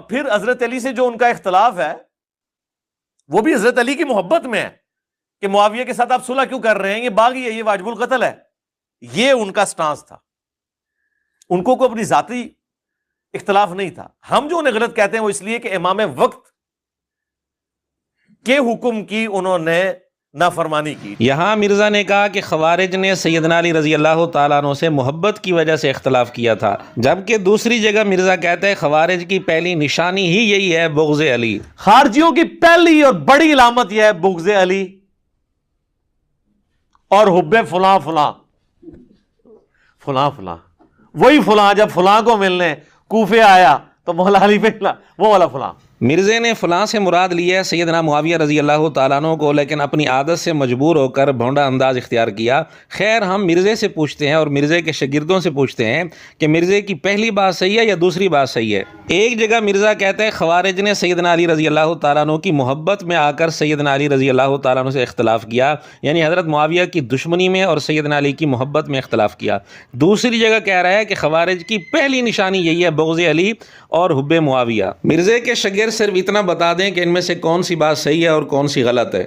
پھر حضرت علی سے جو ان کا اختلاف ہے وہ بھی حضرت علی کی محبت میں ہے کہ معاویہ کے ساتھ آپ صلح کیوں کر رہے ہیں، یہ باغی ہے، یہ واجب القتل ہے، یہ ان کا سٹانس تھا، ان کو کوئی اپنی ذاتی اختلاف نہیں تھا۔ ہم جو انہیں غلط کہتے ہیں وہ اس لیے کہ امام وقت کے حکم کی انہوں نے نافرمانی کی۔ یہاں مرزا نے کہا کہ خوارج نے سیدنا علی رضی اللہ تعالیٰ عنہ سے محبت کی وجہ سے اختلاف کیا تھا، جبکہ دوسری جگہ مرزا کہتے ہیں خوارج کی پہلی نشانی ہی یہی ہے بغض علی۔ خارجیوں کی پہلی اور بڑی علامت یہ ہے بغض علی اور حب فلاں فلاں فلاں فلاں، وہی فلاں جب فلاں کو ملنے کوفے آیا تو مولا علی پہ وہ والا فلاں۔ مرزے نے فلاں سے مراد لیا سیدنا معاویہ رضی اللہ تعالیٰ عنہ کو، لیکن اپنی عادت سے مجبور ہو کر بھونڈا انداز اختیار کیا۔ خیر ہم مرزے سے پوچھتے ہیں اور مرزے کے شاگردوں سے پوچھتے ہیں کہ مرزے کی پہلی بات صحیح ہے یا دوسری بات صحیح ہے؟ ایک جگہ مرزا کہتے ہیں خوارج نے سیدنا علی رضی اللہ تعالیٰ عنہ کی محبت میں آ کر سیدنا علی رضی اللہ تعالیٰ عنہ سے اختلاف کیا، یعنی حضرت معاویہ کی دشمنی میں اور سیدنا علی کی محبت میں اختلاف کیا۔ دوسری جگہ کہہ رہا ہے کہ خوارج کی پہلی نشانی یہی ہے بغض علی اور حب معاویہ۔ مرزے کے شاگرد صرف اتنا بتا دیں کہ ان میں سے کون سی بات صحیح ہے اور کون سی غلط ہے۔